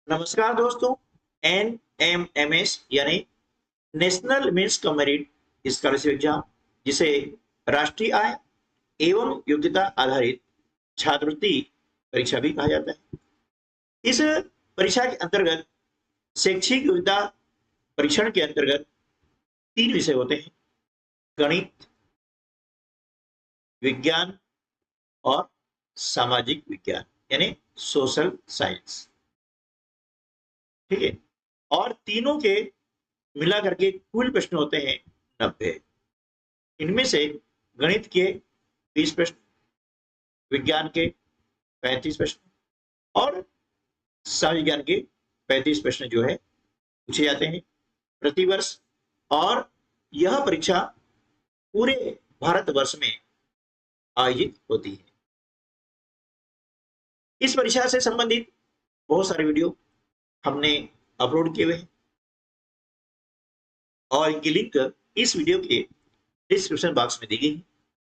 नमस्कार दोस्तों। NMMS यानी national means cum merit scholarship exam, जिसे राष्ट्रीय आय एवं योग्यता आधारित छात्रवृत्ति परीक्षा भी कहा जाता है। इस परीक्षा के अंतर्गत शैक्षिक योग्यता परीक्षण के अंतर्गत 3 विषय होते हैं: गणित, विज्ञान और सामाजिक विज्ञान यानी सोशल साइंस। ठीक है। और तीनों के मिला करके कुल प्रश्न होते हैं 90। इनमें से गणित के 20 प्रश्न, विज्ञान के 35 प्रश्न और सामाजिक विज्ञान के 35 प्रश्न जो है पूछे जाते हैं प्रतिवर्ष। और यह परीक्षा पूरे भारतवर्ष में आयोजित होती है। इस परीक्षा से संबंधित बहुत सारे वीडियो हमने अपलोड किए हुए हैं और इनकी लिंक इस वीडियो के डिस्क्रिप्शन बॉक्स में दी गई है,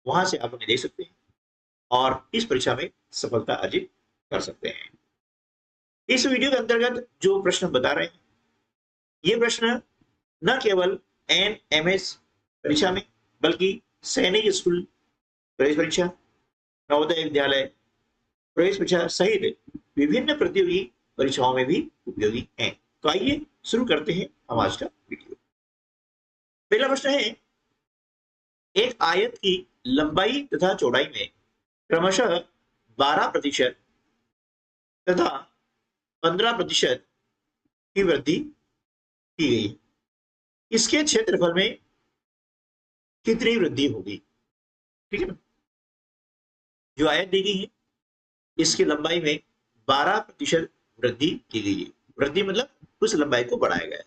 वहां से आप उन्हें देख सकते हैं और इस परीक्षा में सफलता अर्जित कर सकते हैं। इस वीडियो के अंतर्गत जो प्रश्न बता रहे हैं, ये प्रश्न न केवल NMS परीक्षा में बल्कि सैनिक स्कूल प्रवेश परीक्षा, नवोदय विद्यालय प्रवेश परीक्षा सहित विभिन्न प्रतियोगी परीक्षाओं में भी उपयोगी हैं। तो आइए शुरू करते हैं हम आज का वीडियो। पहला प्रश्न है, एक आयत की लंबाई तथा चौड़ाई में क्रमशः 12% तथा 15% की वृद्धि की गई। इसके क्षेत्रफल में कितनी वृद्धि होगी? ठीक है ना। जो आयत दी गई है, इसकी लंबाई में 12% वृद्धि की गई है। वृद्धि मतलब उस लंबाई को बढ़ाया गया है।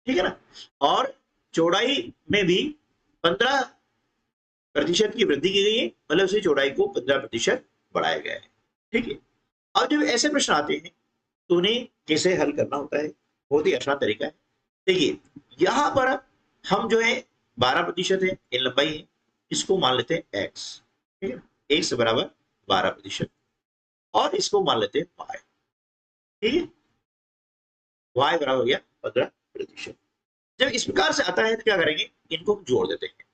ठीक है ना। और चौड़ाई में भी 15% की वृद्धि की गई है, मतलब उसी चौड़ाई को 15% बढ़ाया गया है। ठीक है। अब जब ऐसे प्रश्न आते हैं तो उन्हें कैसे हल करना होता है? बहुत ही आसान तरीका है। देखिए, यहां पर हम जो है 12% है, ये लंबाई है, इसको मान लेते हैं x। ठीक है। x बराबर 12% और इसको मान लेते हैं y। ठीक है। y बराबर हो गया 15%। जब इस प्रकार से आता है तो क्या करेंगे? इनको हम जोड़ देते हैं।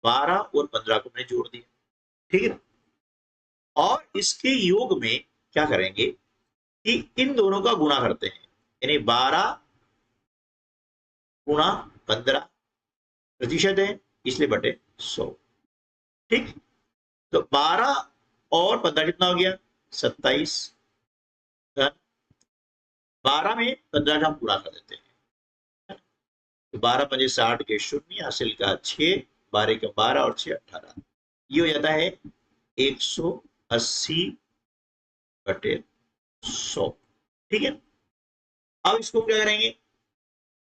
12 और 15 को मैंने जोड़ दिया। ठीक है। और इसके योग में क्या करेंगे कि इन दोनों का गुणा करते हैं, यानी 12 गुणा 15% है, इसलिए बटे 100। ठीक। तो 12 और 15 कितना हो गया? 27। 12 में 15 का हम पूरा कर देते हैं, तो 12 5 60 के 0, हासिल का 6, 12 का 12 और 6 18। ये हो जाता है 180 बटे 100। ठीक है। अब इसको क्या करेंगे?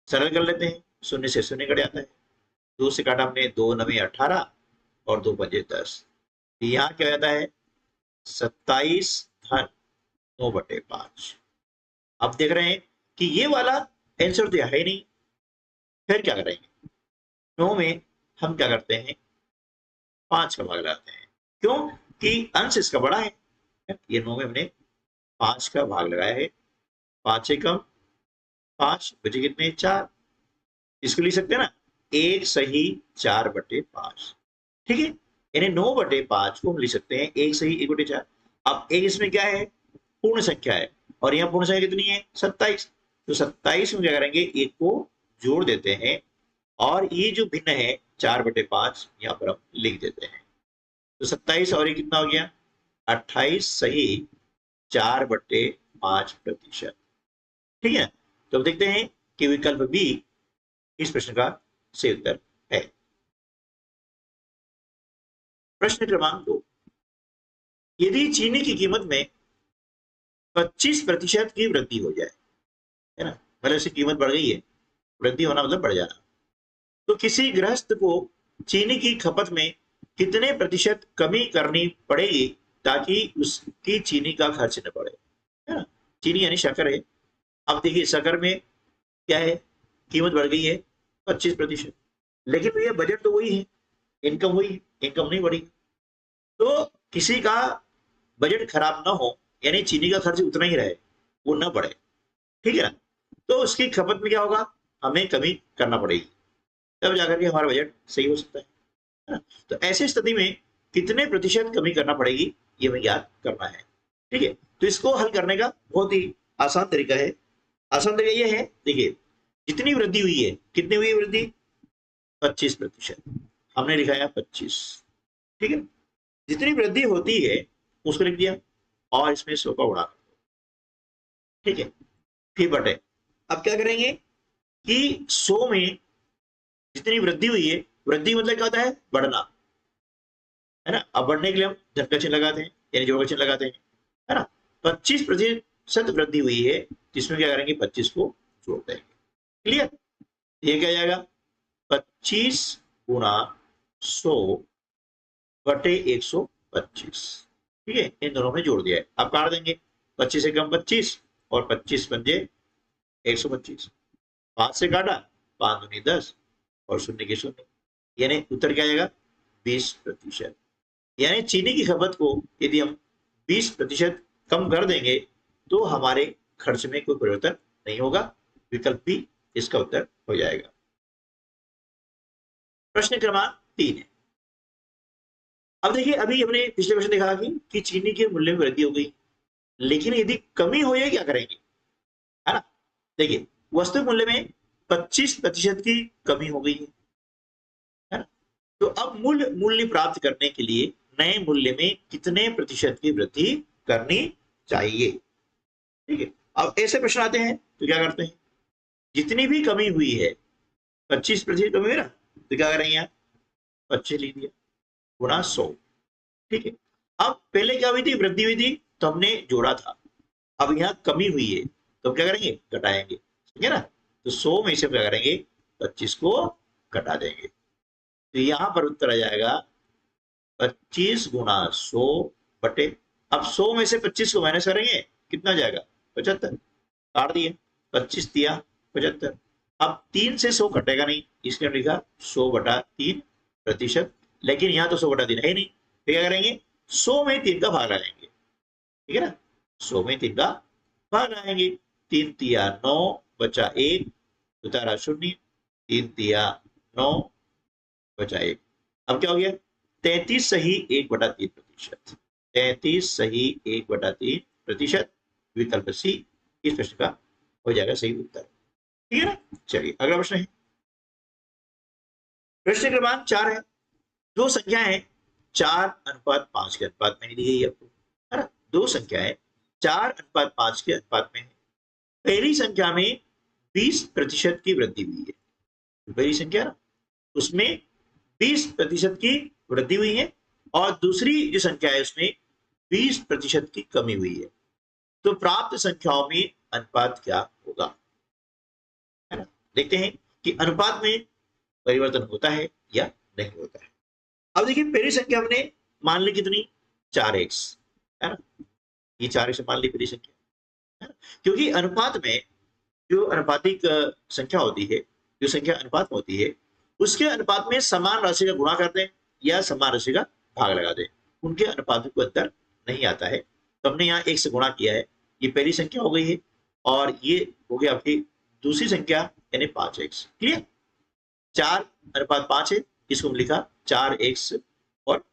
सरल कर लेते हैं। 0 से 0 कट जाता है, 2 से काटा हमने, 2 9 18 और 2 5 10। यहाँ क्या हो जाता है? 27 धन 9 बटे 5। अब देख रहे हैं कि ये वाला आंसर तो है नहीं, फिर क्या करेंगे? 9 में हम क्या करते हैं? 5 का भाग लगाते हैं। क्यों? कि अंश इसका बड़ा है। ये 9 में हमने 5 का भाग लगाया है। 5 एकम 5 बचे कितने? 4। इसको लिख सकते हैं ना, 1 सही 4 बटे 5। ठीक है। यानी 9 बटे 5 को हम लिख सकते हैं 1 सही 1 बटे 4। अब एक इसमें क्या है? पूर्ण संख्या है, और यहाँ पूर्ण संख्या कितनी है? 27। तो 27 में क्या करेंगे? एक को जोड़ देते हैं और ये जो भिन्न है 4 बटे 5 यहाँ पर हम लिख देते हैं। तो 27 और ये कितना हो गया? 28 सही 4 बटे 5%। ठीक है। तो अब देखते हैं कि विकल्प बी इस प्रश्न का सही उत्तर है। प्रश्न क्रमांक 2, यदि चीनी की कीमत में 25% की वृद्धि हो जाए, है ना, मतलब इसकी कीमत बढ़ गई है, वृद्धि होना मतलब बढ़ जाना, तो किसी गृहस्थ को चीनी की खपत में कितने प्रतिशत कमी करनी पड़ेगी ताकि उसकी चीनी का खर्च न बढ़े? है ना। चीनी यानी शक्कर है। अब देखिए, शक्कर में क्या है? कीमत बढ़ गई है 25%, लेकिन भैया बजट तो वही है, इनकम वही है, इनकम नहीं बढ़ी। तो किसी का बजट खराब ना हो, यानी चीनी का खर्च उतना ही रहे, वो न बढ़े, ठीक है ना। तो उसकी खपत में क्या होगा, हमें कमी करना पड़ेगी, तब जाकर के हमारा बजट सही हो सकता है ना। तो ऐसी स्थिति में कितने प्रतिशत कमी करना पड़ेगी, ये हमें ज्ञात करना है, ठीक है। तो इसको हल करने का बहुत ही आसान तरीका है। आसान तरीका ये है, देखिए जितनी वृद्धि हुई है, कितनी हुई है वृद्धि, 25%, हमने लिखा है 25, ठीक है। जितनी वृद्धि होती है उसको लिख दिया और इसमें 100 का उड़ा, ठीक है। फिर बटे, अब क्या करेंगे कि 100 में जितनी वृद्धि हुई है, वृद्धि मतलब क्या होता है, बढ़ना, है ना। अब बढ़ने के लिए हम धन का चिन्ह लगाते हैं, यानी जोड़ का चिन्ह लगाते हैं, है ना। 25% वृद्धि हुई है, जिसमें क्या करेंगे, 25 को जोड़ देंगे, क्लियर। ये क्या जाएगा, 25 गुणा 100 बटे 125, ठीक है। इन दोनों में जोड़ दिया है, अब काट देंगे, 25 से कम 25 और 25 बन 125, 5 से काटा, 5 दूनी 10 और शून्य के शून्य, यानी उत्तर क्या आएगा, 20%। यानी चीनी की खपत को यदि हम 20% कम कर देंगे तो हमारे खर्च में कोई परिवर्तन नहीं होगा, विकल्प भी इसका उत्तर हो जाएगा। प्रश्न क्रमांक 3 है। अब देखिए, अभी हमने पिछले प्रश्न देखा कि चीनी के मूल्य में वृद्धि हो गई, लेकिन यदि कमी हो जाए क्या करेंगे, है ना। देखिए वस्तु मूल्य में 25% की कमी हो गई है ना। तो अब मूल्य प्राप्त करने के लिए नए मूल्य में कितने प्रतिशत की वृद्धि करनी चाहिए, ठीक है। अब ऐसे प्रश्न आते हैं तो क्या करते हैं, जितनी भी कमी हुई है, 25% कमी हुई ना, तो क्या करेंगे, यहाँ 25 लिख दिया गुणा 100, ठीक है। अब पहले क्या हुई थी, वृद्धि हुई थी तो हमने जोड़ा था, अब यहाँ कमी हुई है तो क्या करेंगे, घटाएंगे, ठीक है ना। तो 100 में से क्या करेंगे, 25 को घटा देंगे, तो यहां पर उत्तर आ जाएगा 25 गुणा 100 बटे, अब 100 में से 25 को माइनस करेंगे, कितना जाएगा, 75, काट दिए, 25 दिया 75। अब 3 से 100 कटेगा नहीं, इसलिए लिखा 100 बटा 3%, लेकिन यहाँ तो 100 बटा 3 है नहीं, तो क्या करेंगे, 100 में 3 का भाग लगाएंगे, ठीक है ना। 100 में 3 का भाग लगाएंगे, 3 तिया 9 बचा 1, उतारा 0, 3 तिया 9 बचा 1, अब क्या हो गया, 33 सही 1/3%, 33 सही 1/3%, विकल्प सी इस प्रश्न का हो जाएगा सही उत्तर, ठीक है ना। चलिए अगला प्रश्न है, प्रश्न क्रमांक 4 है। दो संख्याएं 4:5 के अनुपात में दी गई है आपको, है ना। दो संख्याएं 4:5 के अनुपात में है। पहली संख्या में 20% की वृद्धि हुई है, पहली संख्या ना, उसमें 20% की वृद्धि हुई है, और दूसरी जो संख्या है उसमें 20% की कमी हुई है। तो प्राप्त संख्याओं में अनुपात क्या होगा, है ना। देखते हैं कि अनुपात में परिवर्तन होता है या नहीं होता है। अब देखिए पहली संख्या हमने मान ली कितनी, 4x, है ना। ये 4x मान ली पहली संख्या, है ना। क्योंकि अनुपात में जो अनुपातिक संख्या होती है, जो संख्या अनुपात में होती है, उसके अनुपात में समान राशि का गुणा कर दें या समान राशि का भाग लगा दें, उनके अनुपात को अंतर नहीं आता है। तो हमने यहाँ 1 से गुणा किया है, ये पहली संख्या हो गई है, और ये हो गया आपकी दूसरी संख्या यानी 5x, क्लियर। 4:5 है, इसको हम लिखा 4x और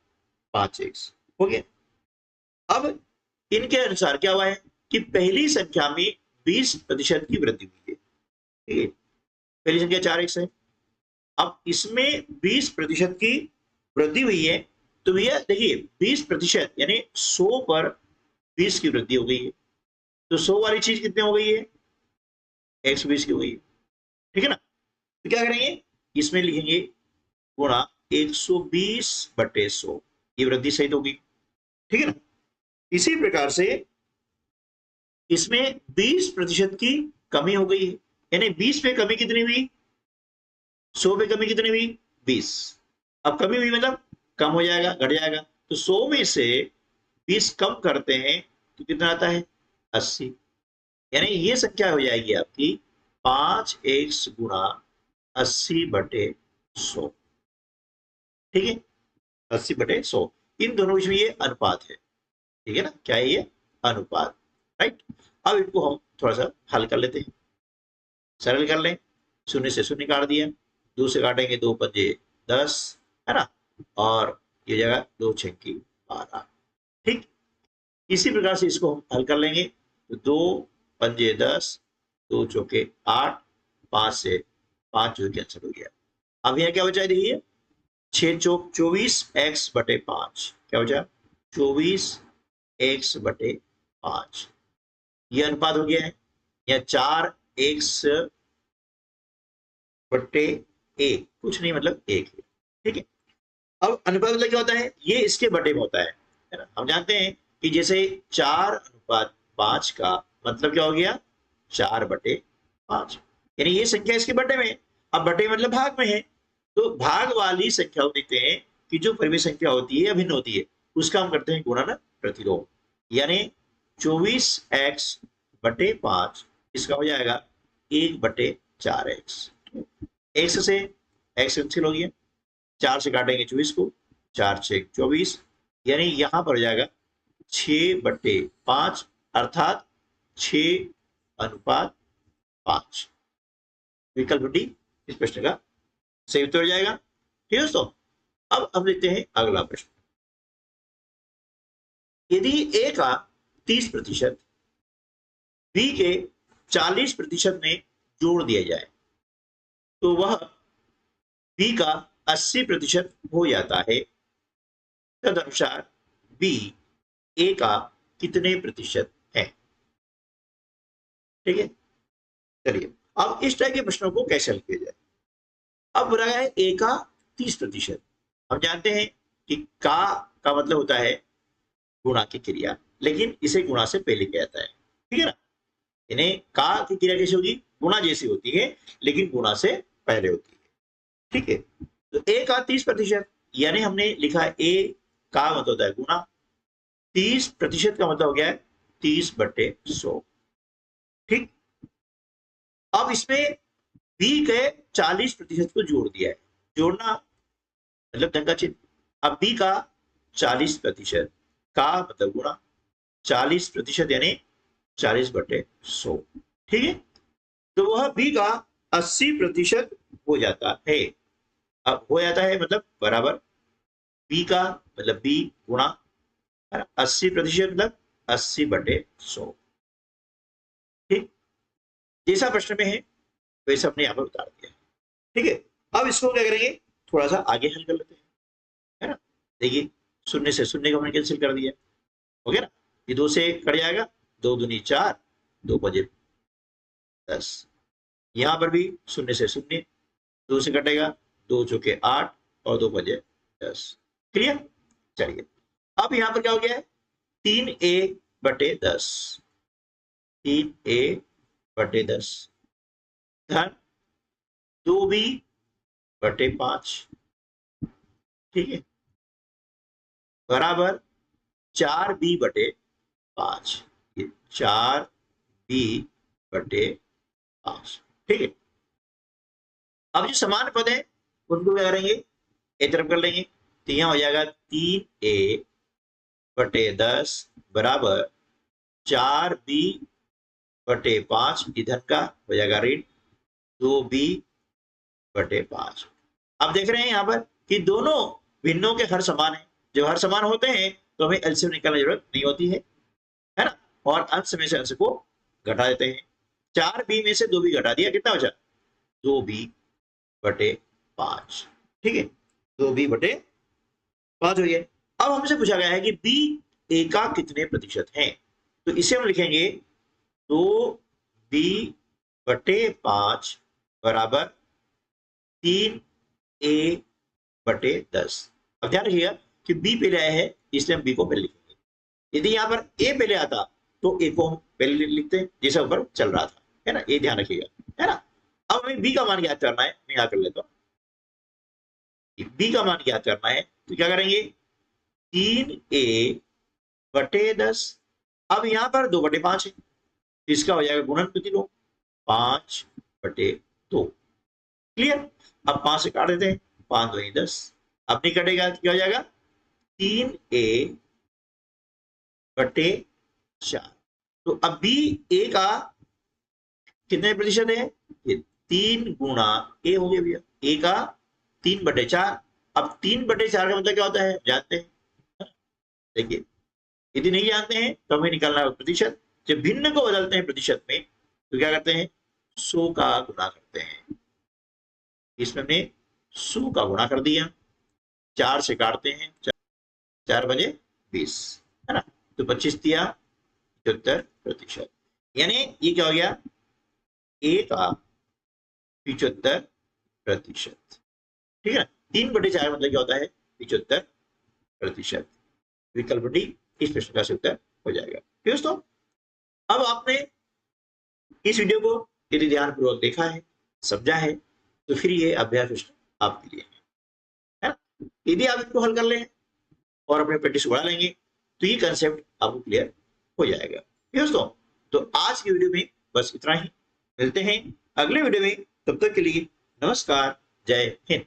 5x हो गया। अब इनके अनुसार क्या हुआ है कि पहली संख्या में 20% की वृद्धि हुई है, ठीक है। पहली संख्या 4x है, अब इसमें 20% की वृद्धि हुई है, तो भैया देखिए 20% यानी 100 पर 20 की वृद्धि हो गई है, तो 100 वाली चीज कितने हो गई है, 120 की हो गई है, ठीक है ना। तो क्या करेंगे, इसमें लिखेंगे गुणा 120/100, ये वृद्धि सहित होगी, ठीक है ना। इसी प्रकार से इसमें 20% की कमी हो गई है, यानी 20 पे कमी कितनी हुई, 100 पे कमी कितनी हुई, 20। अब कमी हुई मतलब कम हो जाएगा, घट जाएगा, तो 100 में से 20 कम करते हैं तो कितना आता है, 80, यानी ये संख्या हो जाएगी आपकी 5x गुणा 80/100, ठीक है, 80/100। इन दोनों बीच में ये अनुपात है, ठीक है ना, क्या है ये, अनुपात, राइट। अब इनको हम थोड़ा सा हल कर लेते हैं, सरल कर लें। शून्य से शून्य काट दिया, 2 से काटेंगे 2 पंजे 10, है ना, और ये जगह 2 छक्की 12। ठीक, इसी प्रकार से इसको हम हल कर लेंगे। तो 2 पंजे 10, 2 चौके 8, 5 से 5 जो कैंसिल हो गया। अब यहाँ क्या बचा है देखिए, 6 चौक 24 x बटे 5, क्या बचा 24 x बटे 5, ये अनुपात हो गया है। या 4 x बटे 1, कुछ नहीं मतलब 1 है। ठीक है, अब अनुपात मतलब क्या होता है, ये इसके बटे में होता है ना। हम जानते हैं कि जैसे 4 अनुपात 5 का मतलब क्या हो गया, 4 बटे 5, यानी ये संख्या इसके बटे में। अब बटे मतलब भाग में है, तो भाग वाली संख्या देखते हैं कि जो परिमेय संख्या होती है या भिन्न होती है, उसका हम करते हैं गुणन प्रतिलोम, यानी 24x बटे 5 इसका हो जाएगा 1 बटे 4x। x से x कैंसिल हो गया, 4 से काटेंगे 24 को, 4 6 24, यानी यहां पर हो जाएगा 6 बटे 5, अर्थात 6 अनुपात 5। विकल्प डी इस प्रश्न का सही उत्तर हो जाएगा। ठीक है दोस्तों, अब हम देखते हैं अगला प्रश्न। यदि a का 30% b के 40% में जोड़ दिया जाए तो वह b का 80% हो जाता है। तदनुसार b a का कितने प्रतिशत है। ठीक है, चलिए अब इस तरह के प्रश्नों को कैसे हल किया जाए। अब बोला गया है a का 30%। हम जानते हैं कि का मतलब होता है गुणा की क्रिया, लेकिन इसे गुणा से पहले किया जाता है। ठीक है ना, इन्हें का की क्रिया कैसे होगी, गुणा जैसी होती है लेकिन गुणा से पहले होती है। ठीक है, तो a का 30%, यानी हमने लिखा है a का मतलब होता है गुणा, 30% का मतलब हो गया है 30 बटे 100। ठीक, अब इसमें b के 40% को जोड़ दिया है, जोड़ना मतलब धन का चिन्ह। अब b का 40% का मतलब गुणा, 40% यानी 40 बटे 100। ठीक है, तो वह b का 80% हो जाता है। अब हो जाता है मतलब बराबर b का मतलब b गुणा 80% मतलब 80 बटे 100। ठीक, जैसा प्रश्न में है वैसा हमने यहाँ पर उतार दिया। ठीक है, अब इसको क्या करेंगे, थोड़ा सा आगे हल कर लेते हैं, है ना। देखिए, शून्य से शून्य को हमने कैंसिल कर दिया, हो गया ना, ये 2 से कट जाएगा, 2 दूनी 4, 2 बजे 10। यहां पर भी शून्य से शून्य, 2 से कटेगा, 2 चौके 8 और 2 बजे 10। क्लियर, चलिए अब यहां पर क्या हो गया है, 3a बटे 10, 3a बटे 10 धन 2b बटे 5। ठीक है, बराबर 4b बटे 5, ये 4b बटे 5। ठीक है, अब जो समान पद है उनको क्या करेंगे, एक तरफ कर लेंगे, तो यहां हो जाएगा 3a बटे 10 बराबर 4b बटे 5, इधर का हो जाएगा ऋण 2b बटे 5। अब देख रहे हैं यहाँ पर कि दोनों भिन्नों के हर समान है। जब हर समान होते हैं तो हमें एलसीएम निकालने की जरूरत नहीं होती है ना, और अंश में से अंश को घटा देते हैं। 4b में से 2b घटा दिया, कितना बचा 2b बटे 5। ठीक है, 2b बटे 5 हो गया। अब हमसे पूछा गया है कि b a का कितने प्रतिशत है, तो इसे हम लिखेंगे 2b बटे 5 बराबर 3a बटे 10। अब ध्यान रखिएगा कि b पहले आया है इसलिए हम b को पहले लिखेंगे। यदि यहाँ पर a पहले आता तो a को हम पहले लिखते हैं जैसा ऊपर चल रहा था, है ना, ये ध्यान रखिएगा, है ना। अब हमें b का मान ज्ञात करना है, मैं यहाँ कर लेता हूँ। b का मान ज्ञात करना है तो क्या करेंगे, 3a बटे 10। अब यहाँ पर 2 बटे 5 है, इसका हो जाएगा गुणन प्रतिलोम 5 बटे 2। क्लियर, अब 5 से काट देते हैं, 5 2 10, अब नहीं कटेगा क्या हो जाएगा 3a बटे 4। तो अभी ए का कितने प्रतिशत है, ये 3 गुणा ए हो गया भैया, ए का 3/4। अब 3/4 का मतलब क्या होता है जानते हैं, देखिए यदि नहीं जानते हैं तो हमें निकालना है प्रतिशत। जब भिन्न को बदलते हैं प्रतिशत में तो क्या करते हैं, 100 का गुणा करते हैं। इसमें हमने 100 का गुणा कर दिया, 4 से काटते हैं, 4 बजे 20, है ना, तो 25 दिया 75%। यानी ये क्या हो गया, ए का 75%। ठीक है, 3/4 मतलब क्या होता है 75%। विकल्प डी इस प्रश्न का उत्तर हो जाएगा। ठीक दोस्तों, अब आपने इस वीडियो को यदि ध्यानपूर्वक देखा है, समझा है, तो फिर ये अभ्यास प्रश्न आपके लिए है ना। यदि आप इनको हल कर लें और अपने प्रैक्टिस बढ़ा लेंगे तो ये कंसेप्ट आपको क्लियर हो जाएगा। ठीक दोस्तों, तो आज की वीडियो में बस इतना ही, मिलते हैं अगले वीडियो में, तब तक के लिए नमस्कार, जय हिंद।